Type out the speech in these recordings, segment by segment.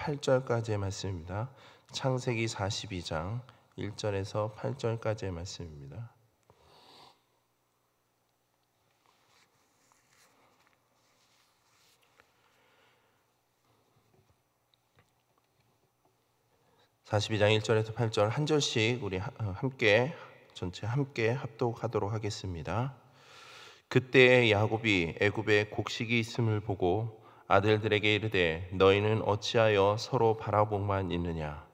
8절까지의 말씀입니다. 창세기 42장 1절에서 8절까지의 말씀입니다. (42장) 1절에서 8절 한 절씩 우리 전체 함께 합독하도록 하겠습니다. 그때 야곱이 애굽에 곡식이 있음을 보고 아들들에게 이르되 너희는 어찌하여 서로 바라보고만 있느냐.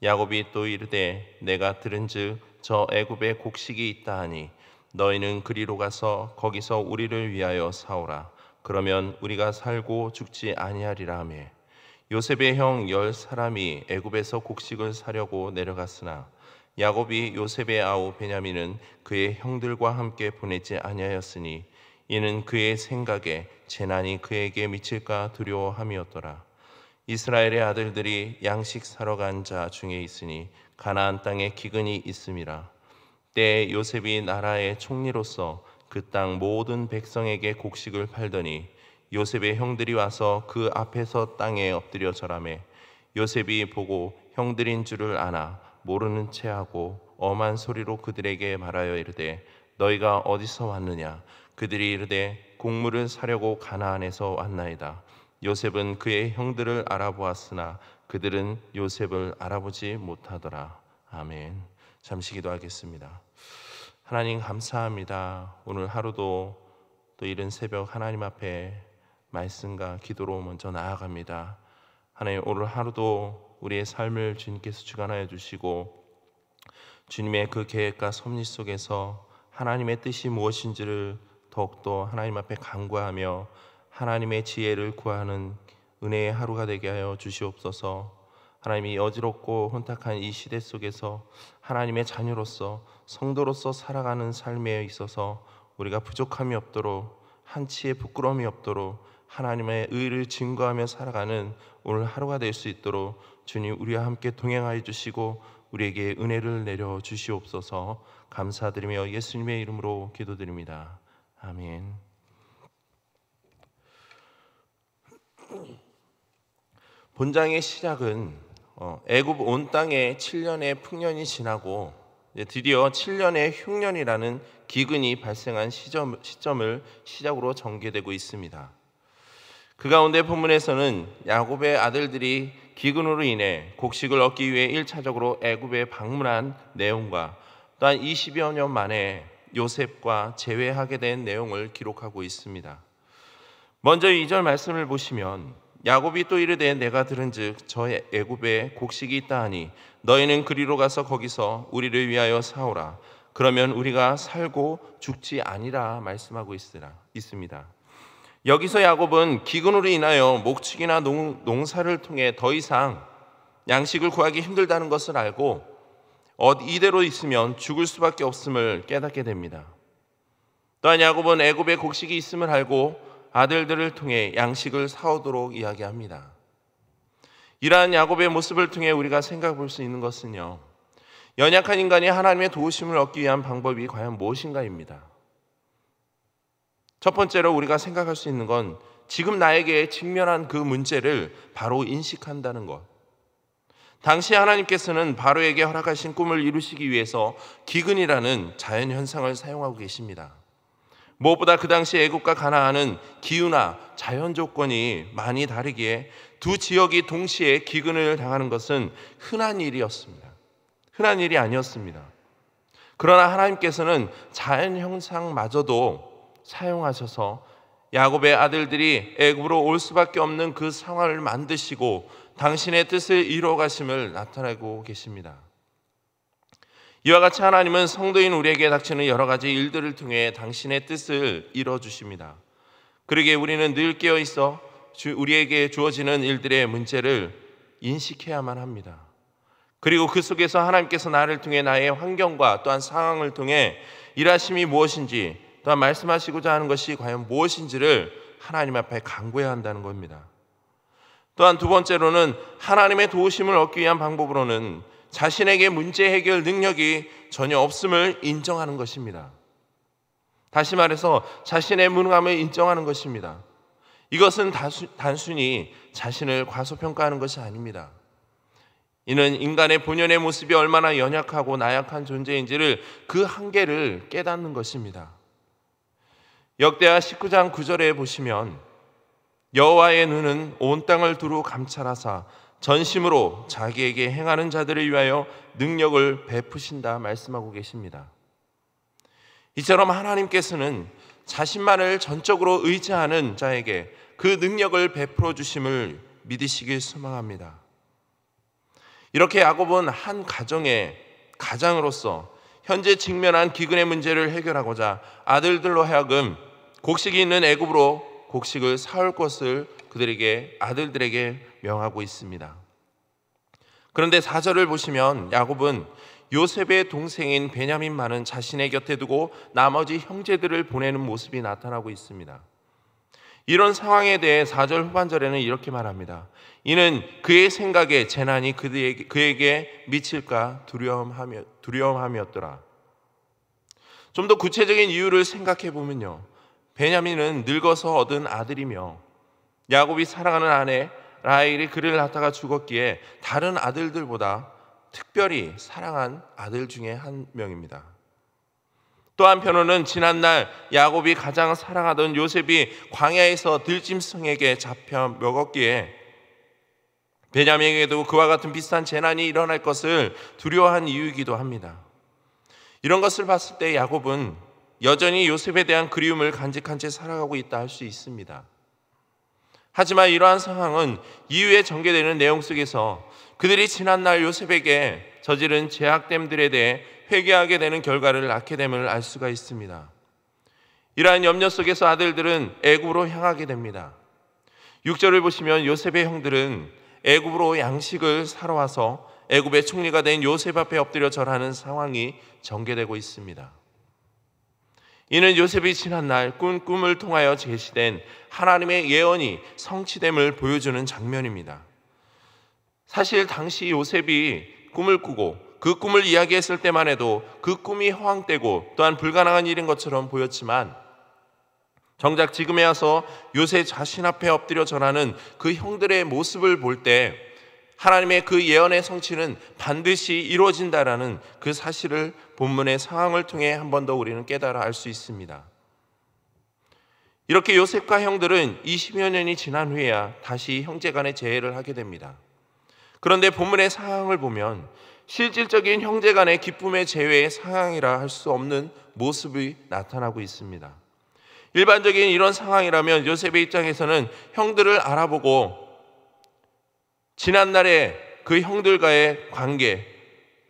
야곱이 또 이르되 내가 들은즉 저 애굽에 곡식이 있다 하니 너희는 그리로 가서 거기서 우리를 위하여 사오라. 그러면 우리가 살고 죽지 아니하리라 하며 요셉의 형 10사람이 애굽에서 곡식을 사려고 내려갔으나 야곱이 요셉의 아우 베냐민은 그의 형들과 함께 보내지 아니하였으니 이는 그의 생각에 재난이 그에게 미칠까 두려워함이었더라. 이스라엘의 아들들이 양식 사러 간 자 중에 있으니 가나안 땅에 기근이 있음이라. 때에 요셉이 나라의 총리로서 그 땅 모든 백성에게 곡식을 팔더니 요셉의 형들이 와서 그 앞에서 땅에 엎드려 절하매 요셉이 보고 형들인 줄을 아나 모르는 체하고 엄한 소리로 그들에게 말하여 이르되 너희가 어디서 왔느냐. 그들이 이르되 곡물을 사려고 가나안에서 왔나이다. 요셉은 그의 형들을 알아보았으나 그들은 요셉을 알아보지 못하더라. 아멘. 잠시 기도하겠습니다. 하나님 감사합니다. 오늘 하루도 또 이른 새벽 하나님 앞에 말씀과 기도로 먼저 나아갑니다. 하나님 오늘 하루도 우리의 삶을 주님께서 주관하여 주시고 주님의 그 계획과 섭리 속에서 하나님의 뜻이 무엇인지를 더욱더 하나님 앞에 간구하며 하나님의 지혜를 구하는 은혜의 하루가 되게 하여 주시옵소서. 하나님이 어지럽고 혼탁한 이 시대 속에서 하나님의 자녀로서 성도로서 살아가는 삶에 있어서 우리가 부족함이 없도록 한치의 부끄러움이 없도록 하나님의 의를 증거하며 살아가는 오늘 하루가 될 수 있도록 주님 우리와 함께 동행하여 주시고 우리에게 은혜를 내려 주시옵소서. 감사드리며 예수님의 이름으로 기도드립니다. 아멘. 본장의 시작은 애굽 온 땅에 7년의 풍년이 지나고 드디어 7년의 흉년이라는 기근이 발생한 시점을 시작으로 전개되고 있습니다. 그 가운데 본문에서는 야곱의 아들들이 기근으로 인해 곡식을 얻기 위해 1차적으로 애굽에 방문한 내용과 또한 20여 년 만에 요셉과 재회하게 된 내용을 기록하고 있습니다. 먼저 2절 말씀을 보시면 야곱이 또 이르되 내가 들은즉 저 애굽에 곡식이 있다 하니 너희는 그리로 가서 거기서 우리를 위하여 사오라. 그러면 우리가 살고 죽지 아니라 말씀하고 있습니다. 여기서 야곱은 기근으로 인하여 목축이나 농사를 통해 더 이상 양식을 구하기 힘들다는 것을 알고 이대로 있으면 죽을 수밖에 없음을 깨닫게 됩니다. 또한 야곱은 애굽에 곡식이 있음을 알고 아들들을 통해 양식을 사오도록 이야기합니다. 이러한 야곱의 모습을 통해 우리가 생각해 볼 수 있는 것은요, 연약한 인간이 하나님의 도우심을 얻기 위한 방법이 과연 무엇인가입니다. 첫 번째로 우리가 생각할 수 있는 건 지금 나에게 직면한 그 문제를 바로 인식한다는 것. 당시 하나님께서는 바로에게 허락하신 꿈을 이루시기 위해서 기근이라는 자연현상을 사용하고 계십니다. 무엇보다 그 당시 애굽과 가나안은 기후나 자연 조건이 많이 다르기에 두 지역이 동시에 기근을 당하는 것은 흔한 일이 아니었습니다. 그러나 하나님께서는 자연 현상마저도 사용하셔서 야곱의 아들들이 애굽으로 올 수밖에 없는 그 상황을 만드시고 당신의 뜻을 이루어 가심을 나타내고 계십니다. 이와 같이 하나님은 성도인 우리에게 닥치는 여러 가지 일들을 통해 당신의 뜻을 이루어 주십니다. 그러기에 우리는 늘 깨어 있어 우리에게 주어지는 일들의 문제를 인식해야만 합니다. 그리고 그 속에서 하나님께서 나를 통해 나의 환경과 또한 상황을 통해 일하심이 무엇인지 또한 말씀하시고자 하는 것이 과연 무엇인지를 하나님 앞에 간구해야 한다는 겁니다. 또한 두 번째로는 하나님의 도우심을 얻기 위한 방법으로는 자신에게 문제 해결 능력이 전혀 없음을 인정하는 것입니다. 다시 말해서 자신의 무능함을 인정하는 것입니다. 이것은 단순히 자신을 과소평가하는 것이 아닙니다. 이는 인간의 본연의 모습이 얼마나 연약하고 나약한 존재인지를 그 한계를 깨닫는 것입니다. 역대하 19장 9절에 보시면 여호와의 눈은 온 땅을 두루 감찰하사 전심으로 자기에게 행하는 자들을 위하여 능력을 베푸신다 말씀하고 계십니다. 이처럼 하나님께서는 자신만을 전적으로 의지하는 자에게 그 능력을 베풀어 주심을 믿으시길 소망합니다. 이렇게 야곱은 한 가정의 가장으로서 현재 직면한 기근의 문제를 해결하고자 아들들로 하여금 곡식이 있는 애굽으로 곡식을 사올 것을 아들들에게 명하고 있습니다. 그런데 4절을 보시면 야곱은 요셉의 동생인 베냐민만은 자신의 곁에 두고 나머지 형제들을 보내는 모습이 나타나고 있습니다. 이런 상황에 대해 4절 후반절에는 이렇게 말합니다. 이는 그의 생각에 재난이 그에게 미칠까 두려움함이었더라. 좀 더 구체적인 이유를 생각해 보면요, 베냐민은 늙어서 얻은 아들이며 야곱이 사랑하는 아내 라헬이 그를 낳다가 죽었기에 다른 아들들보다 특별히 사랑한 아들 중에 한 명입니다. 또 한편으로는 지난날 야곱이 가장 사랑하던 요셉이 광야에서 들짐승에게 잡혀 먹었기에 베냐민에게도 그와 같은 비슷한 재난이 일어날 것을 두려워한 이유이기도 합니다. 이런 것을 봤을 때 야곱은 여전히 요셉에 대한 그리움을 간직한 채 살아가고 있다 할 수 있습니다. 하지만 이러한 상황은 이후에 전개되는 내용 속에서 그들이 지난날 요셉에게 저지른 죄악됨들에 대해 회개하게 되는 결과를 낳게 됨을 알 수가 있습니다. 이러한 염려 속에서 아들들은 애굽으로 향하게 됩니다. 6절을 보시면 요셉의 형들은 애굽으로 양식을 사러 와서 애굽의 총리가 된 요셉 앞에 엎드려 절하는 상황이 전개되고 있습니다. 이는 요셉이 지난날 꾼 꿈을 통하여 제시된 하나님의 예언이 성취됨을 보여주는 장면입니다. 사실 당시 요셉이 꿈을 꾸고 그 꿈을 이야기했을 때만 해도 그 꿈이 허황되고 또한 불가능한 일인 것처럼 보였지만 정작 지금에 와서 요셉 자신 앞에 엎드려 절하는 그 형들의 모습을 볼 때 하나님의 그 예언의 성취는 반드시 이루어진다라는 그 사실을 본문의 상황을 통해 한 번 더 우리는 깨달아 알 수 있습니다. 이렇게 요셉과 형들은 20여 년이 지난 후에야 다시 형제 간의 재회를 하게 됩니다. 그런데 본문의 상황을 보면 실질적인 형제 간의 기쁨의 재회의 상황이라 할 수 없는 모습이 나타나고 있습니다. 일반적인 이런 상황이라면 요셉의 입장에서는 형들을 알아보고 지난날의 그 형들과의 관계,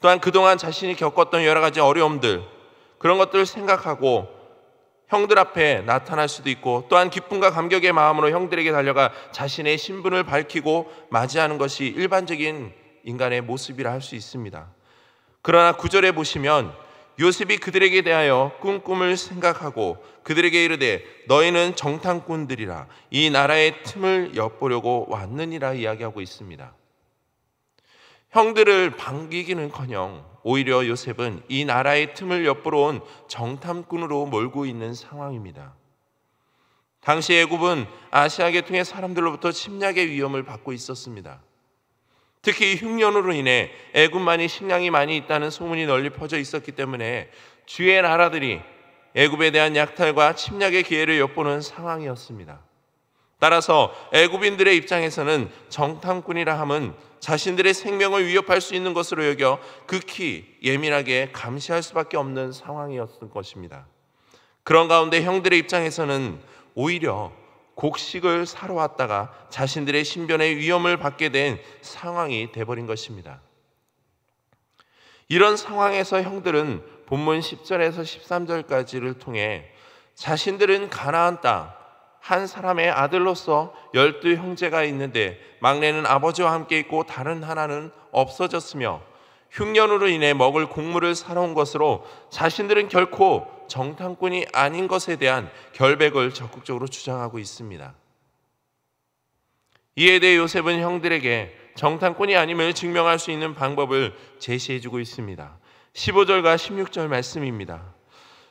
또한 그동안 자신이 겪었던 여러 가지 어려움들, 그런 것들을 생각하고 형들 앞에 나타날 수도 있고, 또한 기쁨과 감격의 마음으로 형들에게 달려가 자신의 신분을 밝히고 맞이하는 것이 일반적인 인간의 모습이라 할 수 있습니다. 그러나 9절에 보시면 요셉이 그들에게 대하여 꾼 꿈을 생각하고 그들에게 이르되 너희는 정탐꾼들이라 이 나라의 틈을 엿보려고 왔느니라 이야기하고 있습니다. 형들을 반기기는커녕 오히려 요셉은 이 나라의 틈을 엿보러 온 정탐꾼으로 몰고 있는 상황입니다. 당시 애굽은 아시아 계통의 사람들로부터 침략의 위험을 받고 있었습니다. 특히 흉년으로 인해 애굽만이 식량이 많이 있다는 소문이 널리 퍼져 있었기 때문에 주의 나라들이 애굽에 대한 약탈과 침략의 기회를 엿보는 상황이었습니다. 따라서 애굽인들의 입장에서는 정탐꾼이라 함은 자신들의 생명을 위협할 수 있는 것으로 여겨 극히 예민하게 감시할 수밖에 없는 상황이었을 것입니다. 그런 가운데 형들의 입장에서는 오히려 곡식을 사러 왔다가 자신들의 신변의 위험을 받게 된 상황이 돼버린 것입니다. 이런 상황에서 형들은 본문 10절에서 13절까지를 통해 자신들은 가나안 땅 한 사람의 아들로서 12형제가 있는데 막내는 아버지와 함께 있고 다른 하나는 없어졌으며 흉년으로 인해 먹을 곡물을 사러 온 것으로 자신들은 결코 정탐꾼이 아닌 것에 대한 결백을 적극적으로 주장하고 있습니다. 이에 대해 요셉은 형들에게 정탐꾼이 아님을 증명할 수 있는 방법을 제시해주고 있습니다. 15절과 16절 말씀입니다.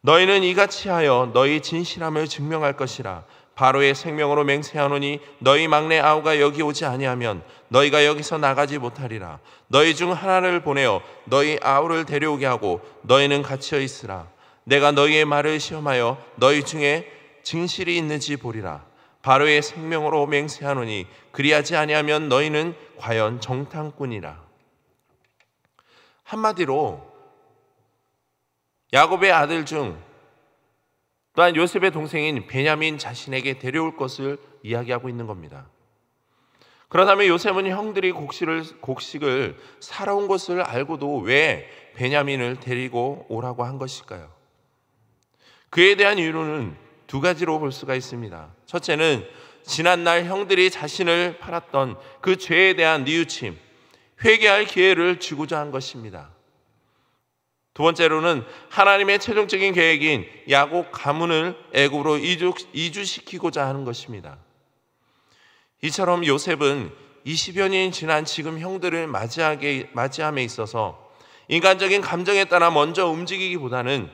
너희는 이같이 하여 너희 진실함을 증명할 것이라. 바로의 생명으로 맹세하노니 너희 막내 아우가 여기 오지 아니하면 너희가 여기서 나가지 못하리라. 너희 중 하나를 보내어 너희 아우를 데려오게 하고 너희는 갇혀 있으라. 내가 너희의 말을 시험하여 너희 중에 진실이 있는지 보리라. 바로의 생명으로 맹세하노니 그리하지 아니하면 너희는 과연 정탐꾼이라. 한마디로 야곱의 아들 중 또한 요셉의 동생인 베냐민 자신에게 데려올 것을 이야기하고 있는 겁니다. 그렇다면 요셉은 형들이 곡식을 사러 온 것을 알고도 왜 베냐민을 데리고 오라고 한 것일까요? 그에 대한 이유는 두 가지로 볼 수가 있습니다. 첫째는 지난날 형들이 자신을 팔았던 그 죄에 대한 뉘우침, 회개할 기회를 주고자 한 것입니다. 두 번째로는 하나님의 최종적인 계획인 야곱 가문을 애굽으로 이주시키고자 하는 것입니다. 이처럼 요셉은 20여 년이 지난 지금 형들을 맞이함에 있어서 인간적인 감정에 따라 먼저 움직이기보다는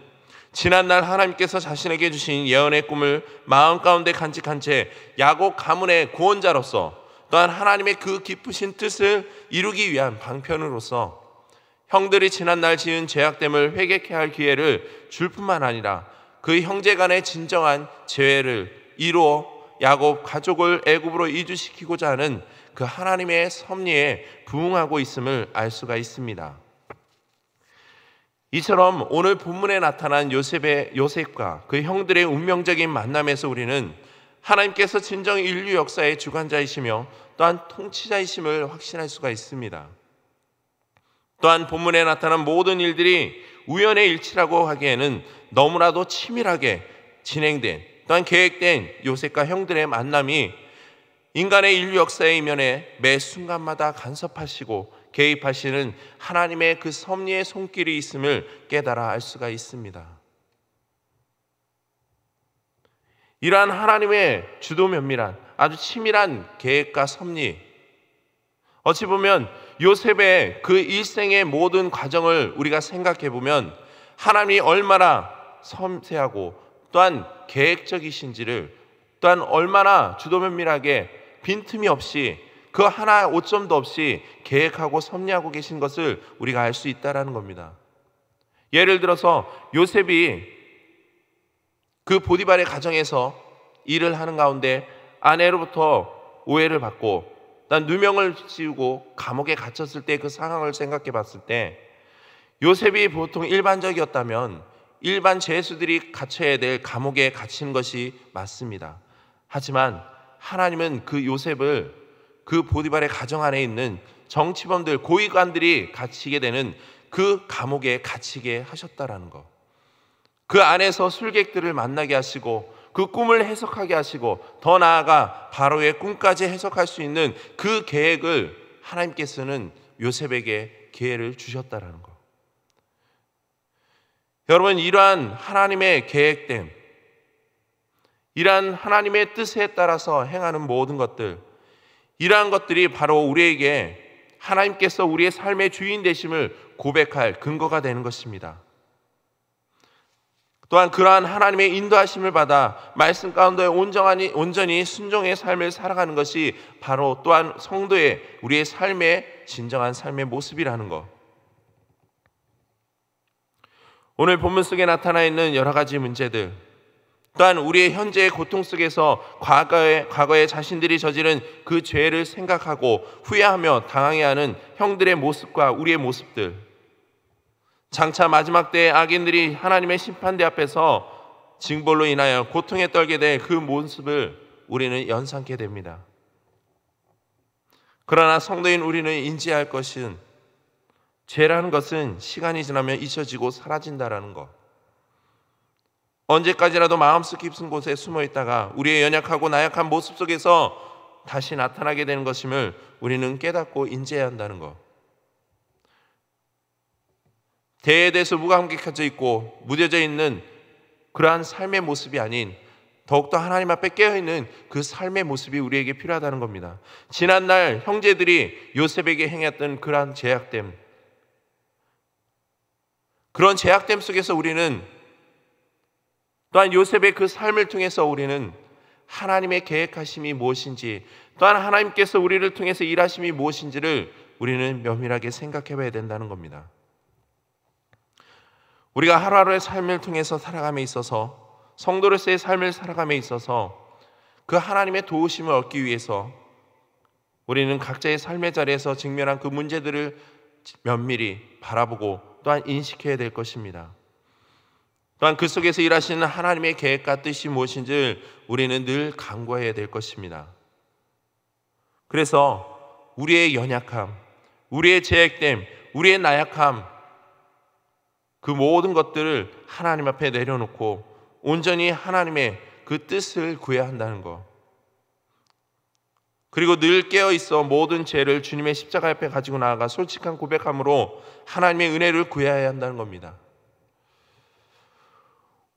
지난날 하나님께서 자신에게 주신 예언의 꿈을 마음 가운데 간직한 채 야곱 가문의 구원자로서 또한 하나님의 그 깊으신 뜻을 이루기 위한 방편으로서 형들이 지난날 지은 죄악됨을 회개케 할 기회를 줄 뿐만 아니라 그 형제 간의 진정한 재회를 이루어 야곱 가족을 애굽으로 이주시키고자 하는 그 하나님의 섭리에 부응하고 있음을 알 수가 있습니다. 이처럼 오늘 본문에 나타난 요셉과 그 형들의 운명적인 만남에서 우리는 하나님께서 진정 인류 역사의 주관자이시며 또한 통치자이심을 확신할 수가 있습니다. 또한 본문에 나타난 모든 일들이 우연의 일치라고 하기에는 너무나도 치밀하게 진행된 또한 계획된 요셉과 형들의 만남이 인간의 인류 역사의 이면에 매 순간마다 간섭하시고 개입하시는 하나님의 그 섭리의 손길이 있음을 깨달아 알 수가 있습니다. 이러한 하나님의 주도 면밀한 아주 치밀한 계획과 섭리, 어찌 보면 요셉의 그 일생의 모든 과정을 우리가 생각해 보면 하나님이 얼마나 섬세하고 또한 계획적이신지를, 또한 얼마나 주도 면밀하게 빈틈이 없이 그 하나 오점도 없이 계획하고 섭리하고 계신 것을 우리가 알 수 있다는 겁니다. 예를 들어서 요셉이 그 보디발의 가정에서 일을 하는 가운데 아내로부터 오해를 받고 난 누명을 씌우고 감옥에 갇혔을 때 그 상황을 생각해 봤을 때 요셉이 보통 일반적이었다면 일반 죄수들이 갇혀야 될 감옥에 갇힌 것이 맞습니다. 하지만 하나님은 그 요셉을 그 보디발의 가정 안에 있는 정치범들, 고위관들이 갇히게 되는 그 감옥에 갇히게 하셨다라는 것. 그 안에서 술객들을 만나게 하시고 그 꿈을 해석하게 하시고 더 나아가 바로의 꿈까지 해석할 수 있는 그 계획을 하나님께서는 요셉에게 기회를 주셨다라는 것. 여러분, 이러한 하나님의 계획됨, 이러한 하나님의 뜻에 따라서 행하는 모든 것들, 이러한 것들이 바로 우리에게 하나님께서 우리의 삶의 주인 되심을 고백할 근거가 되는 것입니다. 또한 그러한 하나님의 인도하심을 받아 말씀 가운데 온전히 순종의 삶을 살아가는 것이 바로 또한 성도의 우리의 삶의 진정한 삶의 모습이라는 것. 오늘 본문 속에 나타나 있는 여러 가지 문제들, 또한 우리의 현재의 고통 속에서 과거에 자신들이 저지른 그 죄를 생각하고 후회하며 당황해야 하는 형들의 모습과 우리의 모습들, 장차 마지막 때에 악인들이 하나님의 심판대 앞에서 징벌로 인하여 고통에 떨게 될 그 모습을 우리는 연상케 됩니다. 그러나 성도인 우리는 인지할 것은 죄라는 것은 시간이 지나면 잊혀지고 사라진다라는 것. 언제까지라도 마음속 깊은 곳에 숨어 있다가 우리의 연약하고 나약한 모습 속에서 다시 나타나게 되는 것임을 우리는 깨닫고 인지해야 한다는 것. 대에 대해서 무감격해져 있고 무뎌져 있는 그러한 삶의 모습이 아닌 더욱더 하나님 앞에 깨어있는 그 삶의 모습이 우리에게 필요하다는 겁니다. 지난날 형제들이 요셉에게 행했던 그러한 죄악됨, 그런 죄악됨 속에서 우리는 또한 요셉의 그 삶을 통해서 우리는 하나님의 계획하심이 무엇인지, 또한 하나님께서 우리를 통해서 일하심이 무엇인지를 우리는 면밀하게 생각해 봐야 된다는 겁니다. 우리가 하루하루의 삶을 통해서 살아감에 있어서, 성도로서의 삶을 살아감에 있어서 그 하나님의 도우심을 얻기 위해서 우리는 각자의 삶의 자리에서 직면한 그 문제들을 면밀히 바라보고 또한 인식해야 될 것입니다. 또한 그 속에서 일하시는 하나님의 계획과 뜻이 무엇인지를 우리는 늘 간구해야 될 것입니다. 그래서 우리의 연약함, 우리의 죄악됨, 우리의 나약함, 그 모든 것들을 하나님 앞에 내려놓고 온전히 하나님의 그 뜻을 구해야 한다는 것, 그리고 늘 깨어있어 모든 죄를 주님의 십자가 앞에 가지고 나아가 솔직한 고백함으로 하나님의 은혜를 구해야 한다는 겁니다.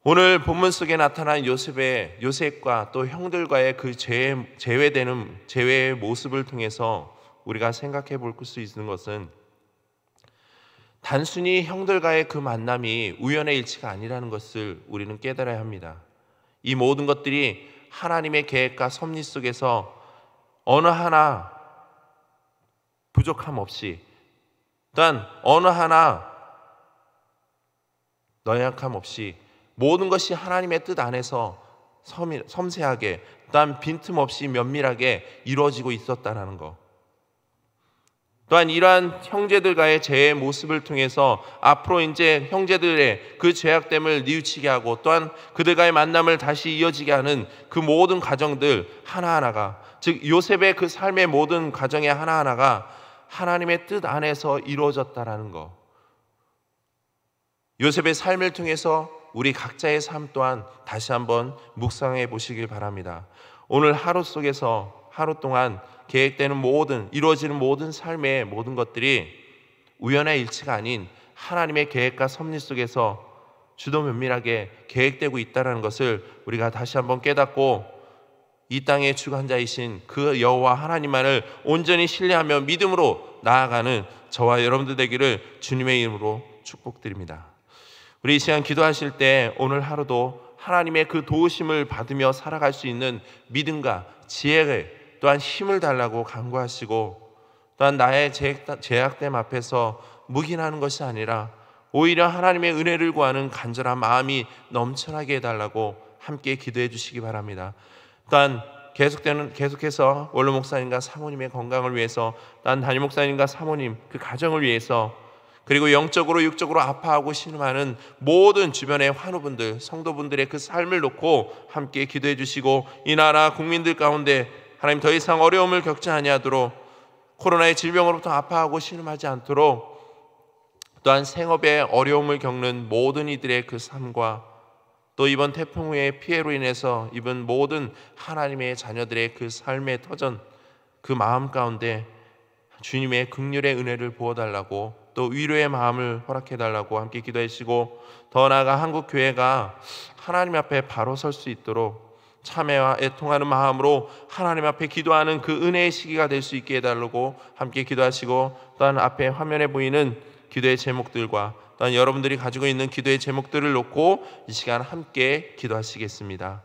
오늘 본문 속에 나타난 요셉과 또 형들과의 그 재회의 모습을 통해서 우리가 생각해 볼 수 있는 것은, 단순히 형들과의 그 만남이 우연의 일치가 아니라는 것을 우리는 깨달아야 합니다. 이 모든 것들이 하나님의 계획과 섭리 속에서 어느 하나 부족함 없이, 또한 어느 하나 연약함 없이 모든 것이 하나님의 뜻 안에서 섬세하게, 또한 빈틈없이 면밀하게 이루어지고 있었다는 것, 또한 이러한 형제들과의 죄의 모습을 통해서 앞으로 이제 형제들의 그 죄악됨을 뉘우치게 하고, 또한 그들과의 만남을 다시 이어지게 하는 그 모든 과정들 하나하나가, 즉 요셉의 그 삶의 모든 과정의 하나하나가 하나님의 뜻 안에서 이루어졌다라는 것, 요셉의 삶을 통해서 우리 각자의 삶 또한 다시 한번 묵상해 보시길 바랍니다. 오늘 하루 속에서 하루 동안 계획되는 모든, 이루어지는 모든 삶의 모든 것들이 우연의 일치가 아닌 하나님의 계획과 섭리 속에서 주도 면밀하게 계획되고 있다는 것을 우리가 다시 한번 깨닫고, 이 땅의 주관자이신 그 여호와 하나님만을 온전히 신뢰하며 믿음으로 나아가는 저와 여러분들 되기를 주님의 이름으로 축복드립니다. 우리 이 시간 기도하실 때 오늘 하루도 하나님의 그 도우심을 받으며 살아갈 수 있는 믿음과 지혜를, 또한 힘을 달라고 간구하시고, 또한 나의 죄악됨 앞에서 묵인하는 것이 아니라 오히려 하나님의 은혜를 구하는 간절한 마음이 넘쳐나게 해달라고 함께 기도해 주시기 바랍니다. 또한 계속해서 원로 목사님과 사모님의 건강을 위해서, 또한 담임 목사님과 사모님 그 가정을 위해서, 그리고 영적으로 육적으로 아파하고 신음하는 모든 주변의 환우분들, 성도분들의 그 삶을 놓고 함께 기도해 주시고, 이 나라 국민들 가운데 하나님 더 이상 어려움을 겪지 아니하도록, 코로나의 질병으로부터 아파하고 신음하지 않도록, 또한 생업에 어려움을 겪는 모든 이들의 그 삶과, 또 이번 태풍 후의 피해로 인해서 입은 모든 하나님의 자녀들의 그 삶의 터전, 그 마음 가운데 주님의 긍휼의 은혜를 부어달라고, 또 위로의 마음을 허락해달라고 함께 기도해 주시고, 더 나아가 한국교회가 하나님 앞에 바로 설 수 있도록 참회와 애통하는 마음으로 하나님 앞에 기도하는 그 은혜의 시기가 될 수 있게 해달라고 함께 기도하시고, 또한 앞에 화면에 보이는 기도의 제목들과 또한 여러분들이 가지고 있는 기도의 제목들을 놓고 이 시간 함께 기도하시겠습니다.